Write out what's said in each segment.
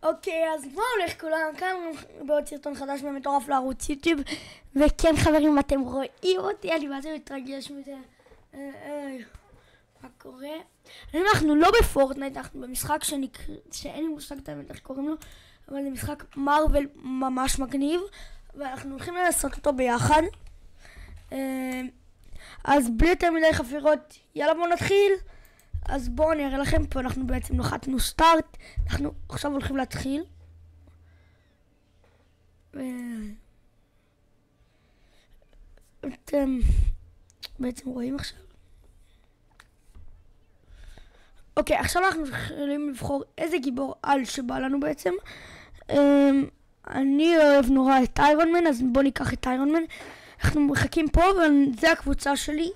אוקיי, אז מה הולך כולם? כאן בעוד סרטון חדש ומטורף לערוץ יוטיוב. וכן חברים, אם אתם רואים אותי, אני מה זה מתרגש מזה. מה קורה? אנחנו לא בפורטנייט, אנחנו במשחק שאין לי מושג את האמת איך קוראים לו, אבל זה משחק מרוול ממש מגניב, ואנחנו הולכים לעשות אותו ביחד. אז בלי יותר מדי חפירות, יאללה בואו נתחיל. אז בואו אני אראה לכם פה, אנחנו בעצם לוחצנו סטארט, אנחנו עכשיו הולכים להתחיל. אתם בעצם רואים עכשיו. אוקיי, עכשיו אנחנו יכולים לבחור איזה גיבור על שבא לנו בעצם. אני אוהב נורא את איירון מן, אז בואו ניקח את איירון מן. אנחנו מחכים פה, וזה הקבוצה שלי.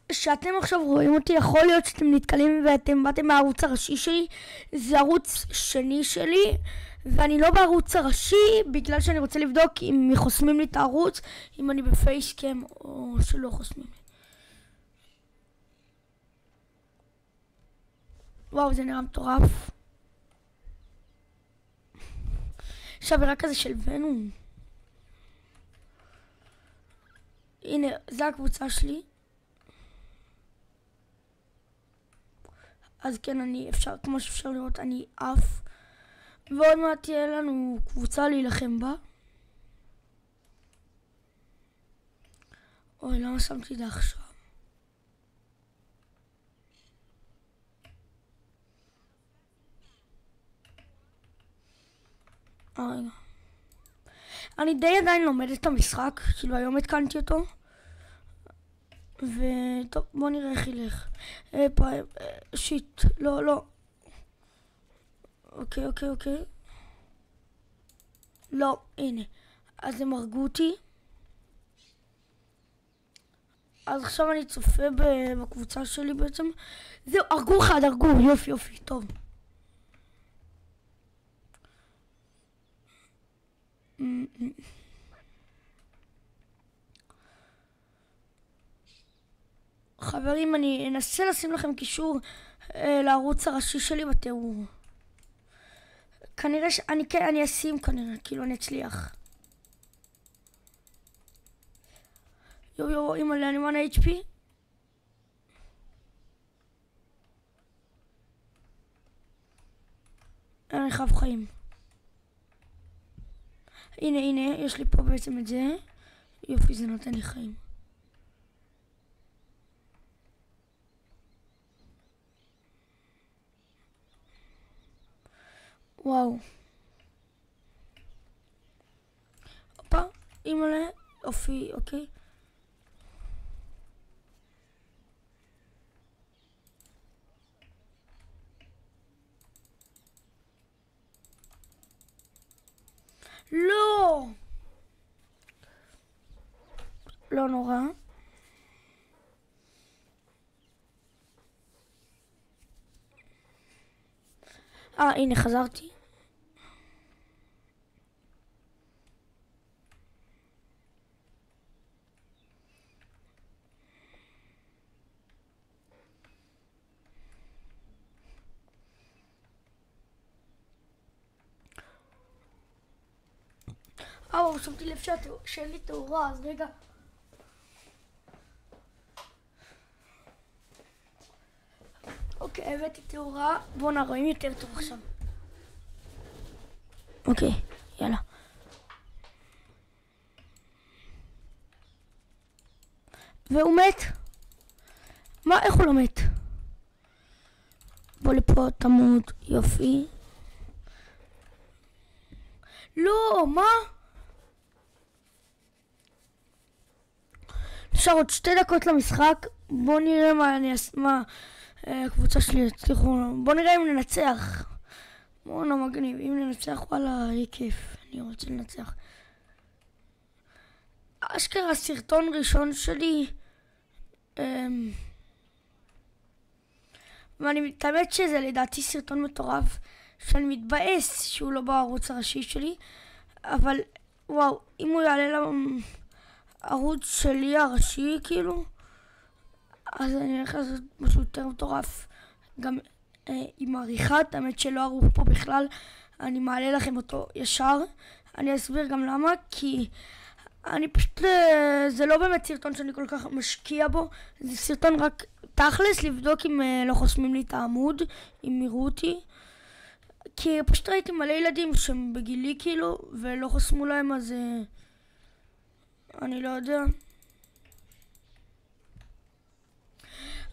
ושאתם עכשיו רואים אותי, יכול להיות שאתם נתקלים ואתם באתם מהערוץ הראשי שלי. זה ערוץ שני שלי, ואני לא בערוץ הראשי בגלל שאני רוצה לבדוק אם חוסמים לי את הערוץ, אם אני בפייסקאם או שלא חוסמים לי. וואו, זה נראה מטורף. יש עבירה כזה של ונום. הנה, זה הקבוצה שלי. אז כן, כמו שאפשר לראות, אני עף. ועוד מעט תהיה לנו קבוצה להילחם בה. אוי, למה שמתי את זה עכשיו? רגע. אני די עדיין לומד את המשחק, כאילו היום התקנתי אותו. וטוב, בוא נראה איך ילך. שיט, לא. אוקיי. לא, הנה. אז הם הרגו אותי. אז עכשיו אני צופה בקבוצה שלי בעצם. זהו, הרגו, יופי, טוב. חברים, אני אנסה לשים לכם קישור לערוץ הראשי שלי בתיאור. כנראה שאני אשים כנראה, כאילו אני אצליח. יו, אימא'לה, אני מנה HP. אני חייב חיים. הנה, יש לי פה בעצם את זה. יופי, זה נותן לי חיים. וואו. הופה, אימא'לה, יופי, אוקיי. לא נורא. הנה חזרתי. שמתי לב שאין לי תאורה, אז רגע. אוקיי, הבאתי תאורה. בואו רואים יותר טוב עכשיו. אוקיי, יאללה. והוא מת? מה, איך הוא לא מת? בוא לפה, תמות, יופי. לא, מה? נשאר עוד 2 דקות למשחק. בוא נראה מה הקבוצה שלי הצליחו. בוא נראה אם ננצח. בואו מגניב, אם ננצח וואלה יהיה כיף. אני רוצה לנצח. אשכרה סרטון ראשון שלי. ואני מתאמת שזה לדעתי סרטון מטורף, שאני מתבאס שהוא לא בערוץ הראשי שלי. אבל וואו, אם הוא יעלה לערוץ שלי הראשי כאילו, אז אני הולך לעשות משהו יותר מטורף. גם עם עריכת, האמת שלא ערוך פה בכלל, אני מעלה לכם אותו ישר. אני אסביר גם למה, כי אני פשוט, זה לא באמת סרטון שאני כל כך משקיע בו, זה סרטון רק תכלס לבדוק אם לא חוסמים לי את העמוד, אם יראו אותי. כי פשוט ראיתי מלא ילדים שהם בגילי כאילו, ולא חוסמו להם, אז אני לא יודע.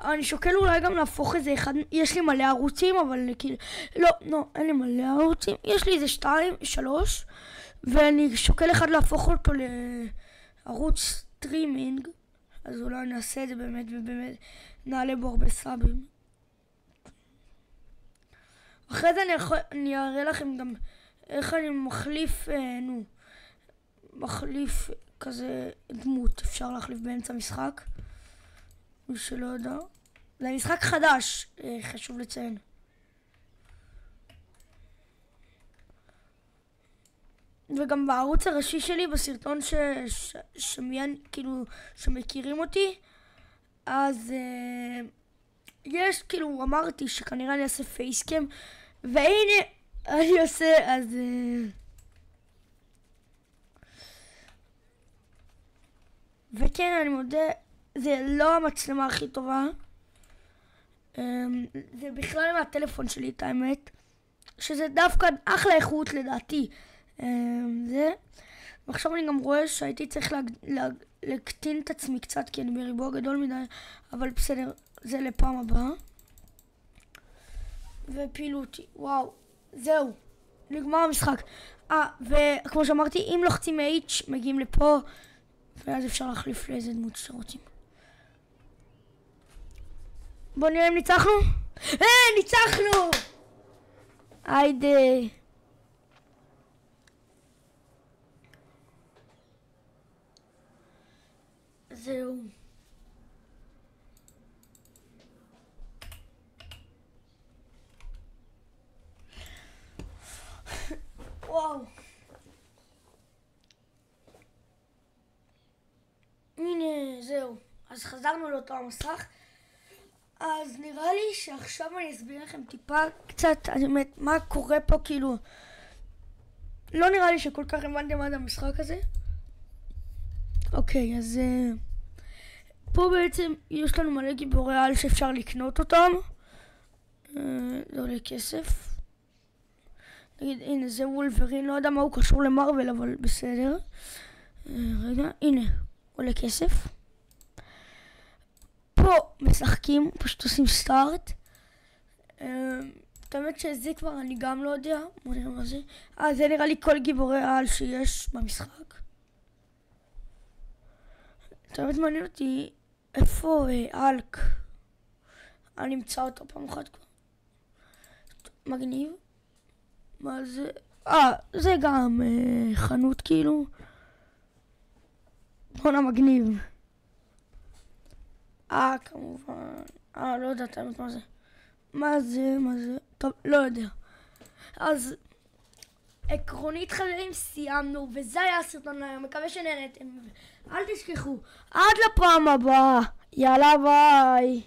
אני שוקל אולי גם להפוך איזה אחד, יש לי מלא ערוצים, אבל כאילו, לא, אין לי מלא ערוצים, יש לי איזה 2, 3, ואני שוקל אחד להפוך אותו לערוץ סטרימינג, אז אולי נעשה את זה באמת, ובאמת נעלה בו הרבה סאבים. אחרי זה אני אראה לכם גם איך אני מחליף כזה דמות, אפשר להחליף באמצע משחק, מי שלא יודע. זה משחק חדש, חשוב לציין. וגם בערוץ הראשי שלי, בסרטון כאילו, שמכירים אותי, אז יש, כאילו, אמרתי שכנראה אני אעשה פייסקאם, והנה, אני עושה, אז וכן, אני מודה, זה לא המצלמה הכי טובה, זה בכלל מהטלפון שלי, את האמת, שזה דווקא אחלה איכות לדעתי. זה, ועכשיו אני גם רואה שהייתי צריך להקטין את עצמי קצת, כי אני בריבוע גדול מדי, אבל בסדר, זה לפעם הבאה. ופעילו אותי, וואו, זהו, נגמר המשחק. וכמו שאמרתי, אם לוחצים H, מגיעים לפה, ואז אפשר להחליף לאיזה דמות שרוצים. בואו נראה אם ניצחנו. ניצחנו! היידה. זהו. וואו. הנה, זהו. אז חזרנו לאותו המסך. אז נראה לי שעכשיו אני אסביר לכם טיפה קצת, מה קורה פה, כאילו. לא נראה לי שכל כך הבנתם עד המשחק הזה. אוקיי, אז פה בעצם יש לנו מלא גיבורי על שאפשר לקנות אותם. זה עולה כסף. נגיד, הנה, זה וולברין, לא יודע מה הוא קשור למרוול, אבל בסדר. רגע, הנה, עולה כסף. פה משחקים, פשוט עושים סטארט. את האמת שזה כבר אני גם לא יודע. בוא נראה מה זה. זה נראה לי כל גיבורי על שיש במשחק. את האמת מעניין אותי איפה אלק. אני אמצא אותו פעם אחת כבר. מגניב. מה זה? זה גם חנות כאילו. בונה מגניב. כמובן. לא יודעת האמת מה זה. מה זה? טוב, לא יודע. אז עקרונית חברים, סיימנו, וזה היה הסרטון היום. מקווה שנהנתם. אל תשכחו, עד לפעם הבאה. יאללה ביי.